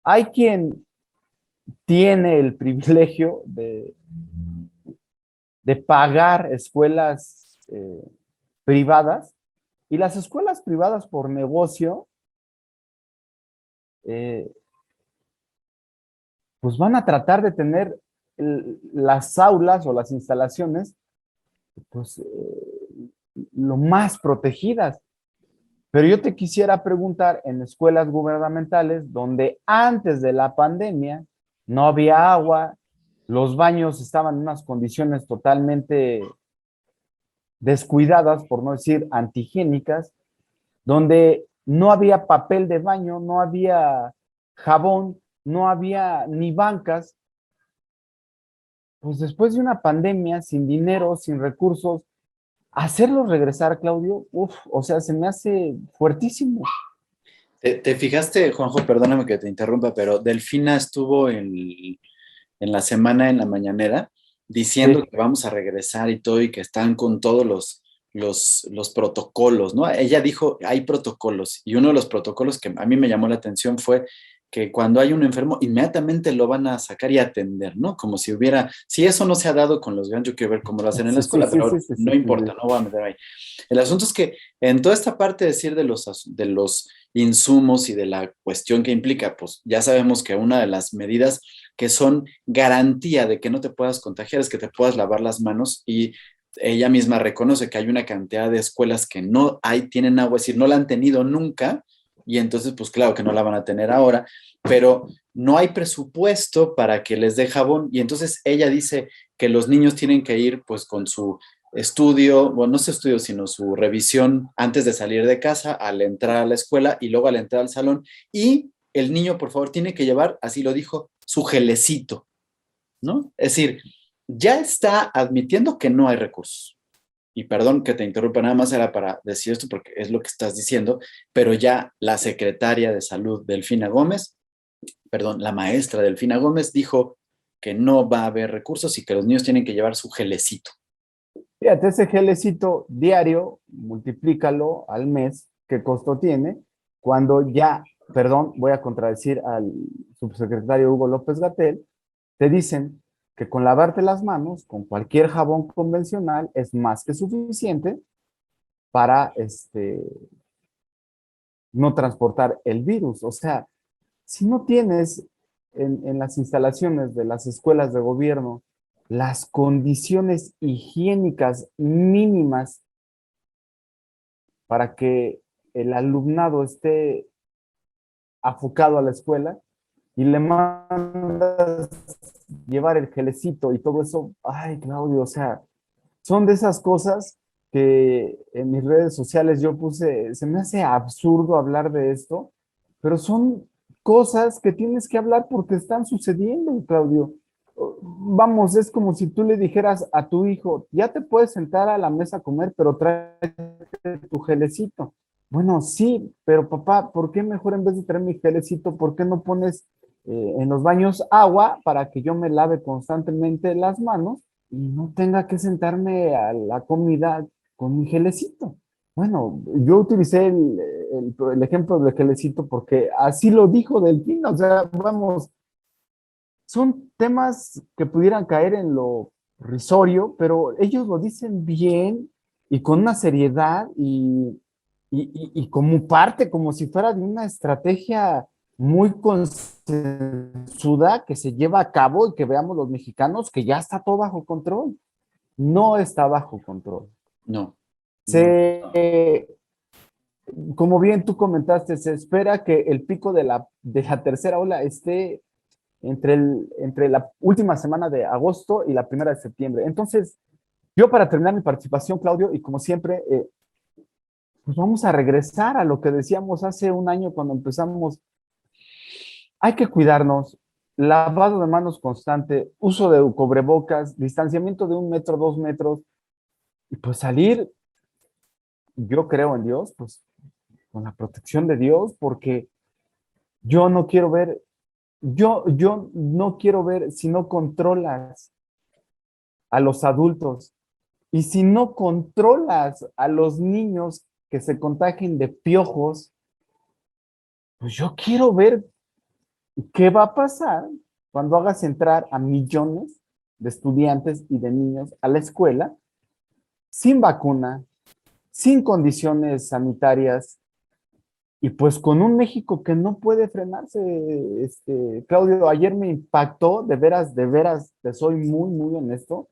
Hay quien tiene el privilegio de pagar escuelas privadas, y las escuelas privadas por negocio, eh, pues van a tratar de tener las aulas o las instalaciones, pues, lo más protegidas. Pero yo te quisiera preguntar, en escuelas gubernamentales, donde antes de la pandemia no había agua, los baños estaban en unas condiciones totalmente descuidadas, por no decir antihigiénicas, donde no había papel de baño, no había jabón, no había ni bancas. Pues después de una pandemia, sin dinero, sin recursos, hacerlos regresar, Claudio, o sea, se me hace fuertísimo. ¿Te fijaste, Juanjo? Perdóname que te interrumpa, pero Delfina estuvo en la semana en la mañanera diciendo Sí, que vamos a regresar y todo y que están con todos los protocolos, ¿no? Ella dijo, hay protocolos y uno de los protocolos que a mí me llamó la atención fue que cuando hay un enfermo, inmediatamente lo van a sacar y atender, ¿no? Como si hubiera, si eso no se ha dado con los grandes, yo quiero ver cómo lo hacen en la sí, sí, escuela, sí, pero sí, sí, sí, no sí. importa, no voy a meter ahí. El asunto es que en toda esta parte de decir de los insumos y de la cuestión que implica, pues ya sabemos que una de las medidas que son garantía de que no te puedas contagiar es que te puedas lavar las manos, y ella misma reconoce que hay una cantidad de escuelas que no hay, tienen agua, es decir, no la han tenido nunca, y entonces pues claro que no la van a tener ahora, pero no hay presupuesto para que les dé jabón, y entonces ella dice que los niños tienen que ir pues con su estudio, bueno, no su estudio, sino su revisión antes de salir de casa, al entrar a la escuela y luego al entrar al salón. Y el niño, por favor, tiene que llevar, así lo dijo, su gelecito, ¿no? Es decir, ya está admitiendo que no hay recursos. Y perdón que te interrumpa, nada más era para decir esto porque es lo que estás diciendo, pero ya la secretaria de Salud, Delfina Gómez, perdón, la maestra Delfina Gómez dijo que no va a haber recursos y que los niños tienen que llevar su gelecito. Fíjate, ese gelecito diario, multiplícalo al mes, ¿qué costo tiene? Cuando ya, perdón, voy a contradecir al subsecretario Hugo López Gatell, te dicen que con lavarte las manos, con cualquier jabón convencional, es más que suficiente para no transportar el virus. O sea, si no tienes en las instalaciones de las escuelas de gobierno las condiciones higiénicas mínimas para que el alumnado esté afocado a la escuela, y le mandas llevar el gelecito y todo eso, ay, Claudio, o sea, son de esas cosas que en mis redes sociales yo puse, se me hace absurdo hablar de esto, pero son cosas que tienes que hablar porque están sucediendo, Claudio. Vamos, es como si tú le dijeras a tu hijo, ya te puedes sentar a la mesa a comer, pero trae tu gelecito. Bueno, sí, pero papá, ¿por qué mejor en vez de traer mi gelecito, por qué no pones en los baños agua para que yo me lave constantemente las manos y no tenga que sentarme a la comida con mi gelecito? Bueno, yo utilicé el ejemplo del gelecito porque así lo dijo Delfín, o sea, vamos, son temas que pudieran caer en lo risorio, pero ellos lo dicen bien y con una seriedad y como parte, como si fuera de una estrategia muy consensuada que se lleva a cabo y que veamos los mexicanos que ya está todo bajo control. No está bajo control. No, no, Se, no. como bien tú comentaste, se espera que el pico de la tercera ola esté entre la última semana de agosto y la primera de septiembre. Entonces, yo para terminar mi participación, Claudio, y como siempre, pues vamos a regresar a lo que decíamos hace un año cuando empezamos. Hay que cuidarnos, lavado de manos constante, uso de cubrebocas, distanciamiento de 1 metro, 2 metros, y pues salir, yo creo en Dios, pues con la protección de Dios, porque yo no quiero ver, yo no quiero ver si no controlas a los adultos y si no controlas a los niños que se contagien de piojos, pues yo quiero ver qué va a pasar cuando hagas entrar a millones de estudiantes y de niños a la escuela sin vacuna, sin condiciones sanitarias y pues con un México que no puede frenarse. Claudio, ayer me impactó, de veras, te soy muy, muy honesto,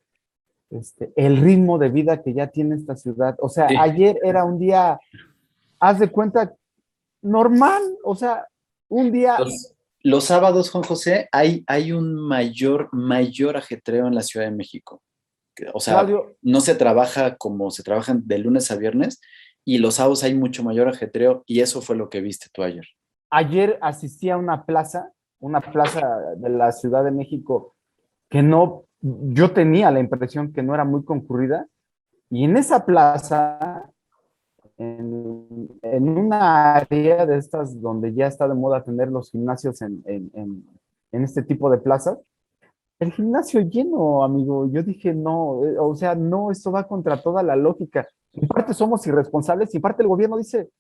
el ritmo de vida que ya tiene esta ciudad. O sea, Sí. ayer era un día, haz de cuenta, normal, o sea, un día, Los sábados, Juan José, hay un mayor ajetreo en la Ciudad de México. O sea, Claudio, no se trabaja como se trabaja de lunes a viernes y los sábados hay mucho mayor ajetreo y eso fue lo que viste tú ayer. ayer asistí a una plaza de la Ciudad de México que no, yo tenía la impresión que no era muy concurrida, y en esa plaza, en una área de estas donde ya está de moda tener los gimnasios en este tipo de plazas, el gimnasio lleno, amigo. Yo dije, no, o sea, no, esto va contra toda la lógica. En parte somos irresponsables y en parte el gobierno dice,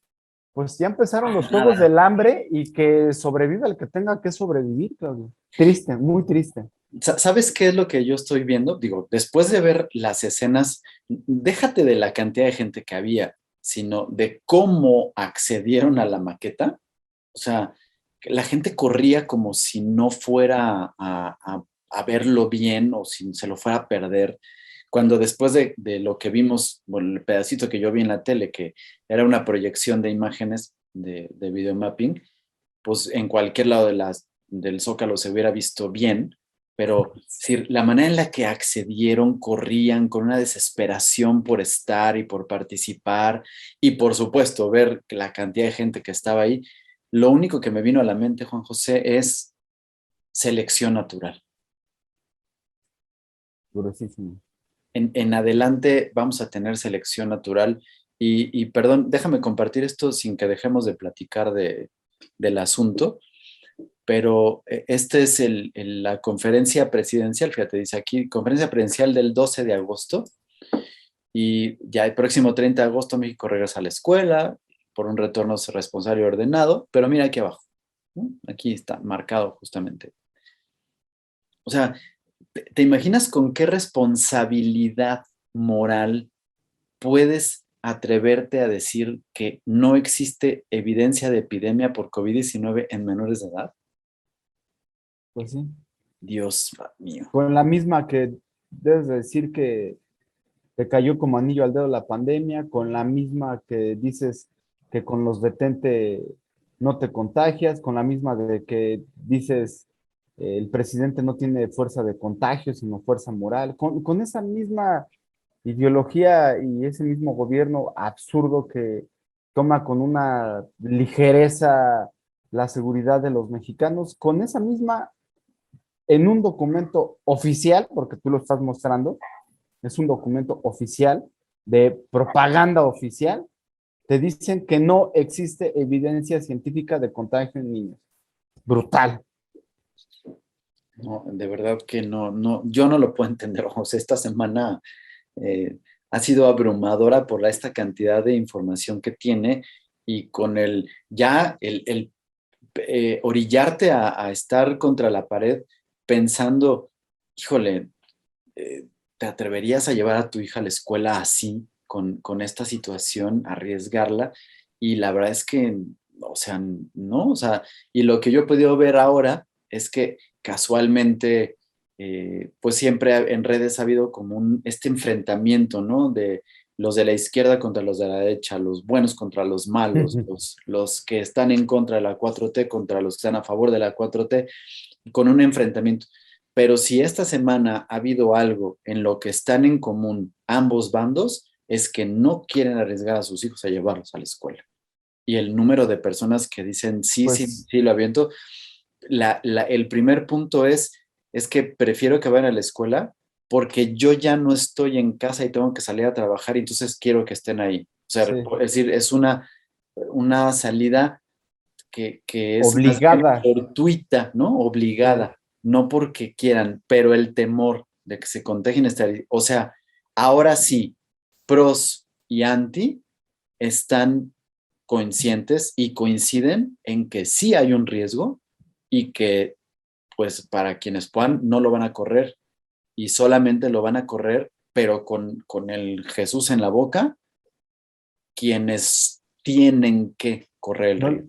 pues ya empezaron los juegos Nada. del hambre y que sobreviva el que tenga que sobrevivir, Claudio. Triste, muy triste. ¿Sabes qué es lo que yo estoy viendo? Digo, después de ver las escenas, déjate de la cantidad de gente que había, sino de cómo accedieron a la maqueta. O sea, que la gente corría como si no fuera a verlo bien o si se lo fuera a perder. Cuando después de lo que vimos, bueno, el pedacito que yo vi en la tele, que era una proyección de imágenes de videomapping, pues en cualquier lado del Zócalo se hubiera visto bien, pero si la manera en la que accedieron, corrían con una desesperación por estar y por participar y por supuesto ver la cantidad de gente que estaba ahí, lo único que me vino a la mente, Juan José, es selección natural. Gruesísimo. En adelante vamos a tener selección natural y perdón, déjame compartir esto sin que dejemos de platicar del asunto, pero este es la conferencia presidencial, fíjate, dice aquí, conferencia presidencial del 12 de agosto y ya el próximo 30 de agosto México regresa a la escuela por un retorno responsable y ordenado, pero mira aquí abajo, ¿no? Aquí está marcado justamente. O sea, ¿te imaginas con qué responsabilidad moral puedes atreverte a decir que no existe evidencia de epidemia por COVID-19 en menores de edad? Pues sí. Dios mío. Con la misma que debes de decir que te cayó como anillo al dedo la pandemia, con la misma que dices que con los detente no te contagias, con la misma de que dices el presidente no tiene fuerza de contagio, sino fuerza moral, con esa misma ideología y ese mismo gobierno absurdo que toma con una ligereza la seguridad de los mexicanos, con esa misma, en un documento oficial, porque tú lo estás mostrando, es un documento oficial de propaganda oficial, te dicen que no existe evidencia científica de contagio en niños. Brutal. No, de verdad que no, no, yo no lo puedo entender. O sea, esta semana eh, ha sido abrumadora por esta cantidad de información que tiene y con el orillarte a estar contra la pared pensando, híjole, ¿te atreverías a llevar a tu hija a la escuela así, con esta situación, arriesgarla? Y la verdad es que, o sea, no, o sea, y lo que yo he podido ver ahora es que casualmente, pues siempre en redes ha habido como este enfrentamiento, ¿no? De los de la izquierda contra los de la derecha, los buenos contra los malos, los que están en contra de la 4T contra los que están a favor de la 4T, con un enfrentamiento. Pero si esta semana ha habido algo en lo que están en común ambos bandos, es que no quieren arriesgar a sus hijos a llevarlos a la escuela. Y el número de personas que dicen, sí, sí, Pues sí, lo aviento, el primer punto es que prefiero que vayan a la escuela porque yo ya no estoy en casa y tengo que salir a trabajar y entonces quiero que estén ahí. O sea, sí, es decir, es una salida que es más bien obligada. fortuita, ¿no? Sí, Obligada, no porque quieran, pero el temor de que se contagien está ahí. O sea, ahora sí, pros y anti están conscientes y coinciden en que sí hay un riesgo y que, pues, para quienes puedan, no lo van a correr y solamente lo van a correr, pero con el Jesús en la boca, quienes tienen que correr el no, riesgo.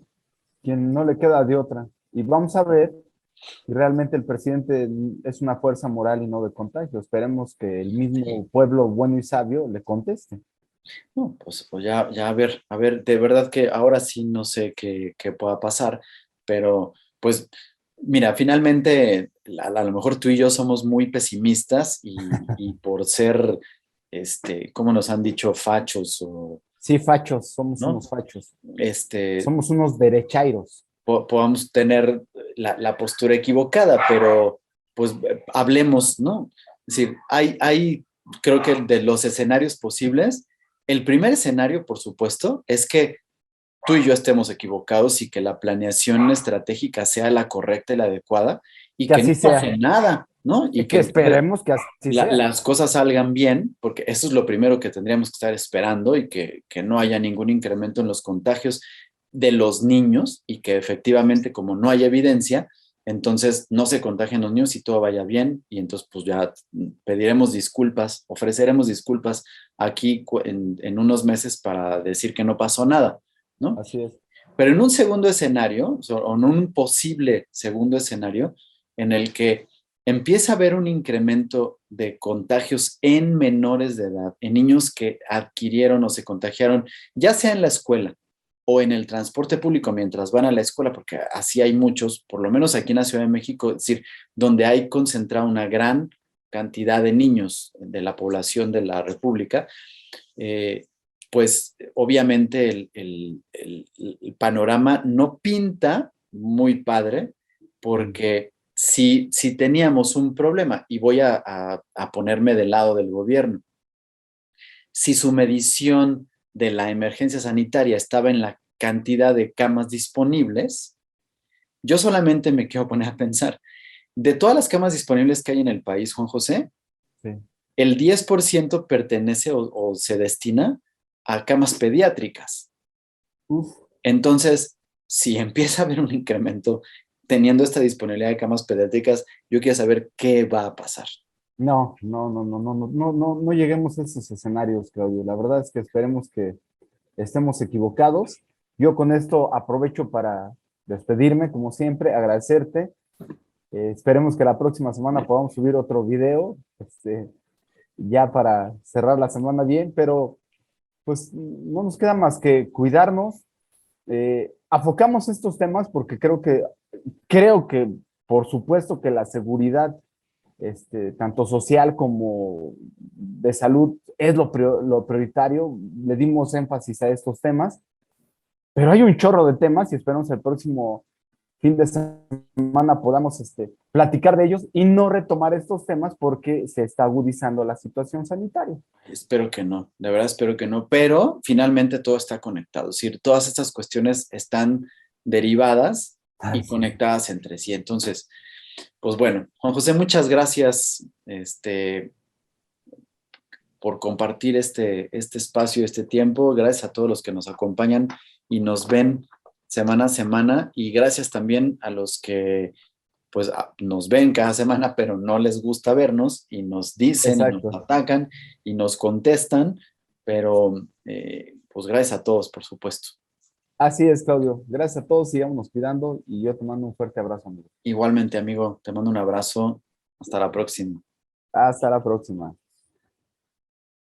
quien no le queda de otra. Y vamos a ver si realmente el presidente es una fuerza moral y no de contagio. Esperemos que el mismo pueblo bueno y sabio le conteste. No, pues ya a ver, de verdad que ahora sí no sé qué pueda pasar, pero pues mira, finalmente a lo mejor tú y yo somos muy pesimistas y por ser, como nos han dicho, fachos o, Sí, fachos, somos ¿no? unos fachos. Este, Somos unos derechairos. podamos tener la postura equivocada, pero pues hablemos, ¿no? Es decir, creo que de los escenarios posibles, el primer escenario, por supuesto, es que tú y yo estemos equivocados y que la planeación estratégica sea la correcta y la adecuada y Que que no así pase sea. nada, ¿no? Y Y que que entonces esperemos que así sea. las cosas salgan bien, porque eso es lo primero que tendríamos que estar esperando y que no haya ningún incremento en los contagios de los niños y que efectivamente como no hay evidencia, entonces no se contagien los niños y todo vaya bien y entonces pues ya pediremos disculpas, ofreceremos disculpas aquí en unos meses para decir que no pasó nada, ¿no? Así es. Pero en un segundo escenario, o en un posible segundo escenario, en el que empieza a haber un incremento de contagios en menores de edad, en niños que adquirieron o se contagiaron, ya sea en la escuela o en el transporte público mientras van a la escuela, porque así hay muchos, por lo menos aquí en la Ciudad de México, es decir, donde hay concentrada una gran cantidad de niños de la población de la República, eh, pues obviamente el panorama no pinta muy padre porque si teníamos un problema, y voy a ponerme del lado del gobierno, si su medición de la emergencia sanitaria estaba en la cantidad de camas disponibles, yo solamente me quiero poner a pensar, de todas las camas disponibles que hay en el país, Juan José, Sí. el 10% pertenece o se destina a camas pediátricas. Uf. Entonces, si empieza a haber un incremento teniendo esta disponibilidad de camas pediátricas, yo quiero saber qué va a pasar. No, no, no, no, no, no, no, no, no lleguemos a esos escenarios, Claudio. La verdad es que esperemos que estemos equivocados. Yo con esto aprovecho para despedirme, como siempre, agradecerte. Esperemos que la próxima semana podamos subir otro video, ya para cerrar la semana bien, pero pues no nos queda más que cuidarnos. Afocamos estos temas porque creo que, por supuesto que la seguridad, tanto social como de salud, es lo prioritario. Le dimos énfasis a estos temas, pero hay un chorro de temas y esperamos el próximo fin de semana podamos platicar de ellos y no retomar estos temas porque se está agudizando la situación sanitaria. Espero que no, de verdad espero que no, pero finalmente todo está conectado, es decir, todas estas cuestiones están derivadas y Sí. conectadas entre sí. Entonces, pues bueno, Juan José, muchas gracias por compartir este espacio, este tiempo. Gracias a todos los que nos acompañan y nos ven semana a semana, y gracias también a los que pues nos ven cada semana, pero no les gusta vernos y nos dicen y nos Exacto. atacan y nos contestan, pero pues gracias a todos, por supuesto. Así es, Claudio. Gracias a todos, sigámonos cuidando y yo te mando un fuerte abrazo, amigo. Igualmente, amigo, te mando un abrazo. Hasta la próxima. Hasta la próxima.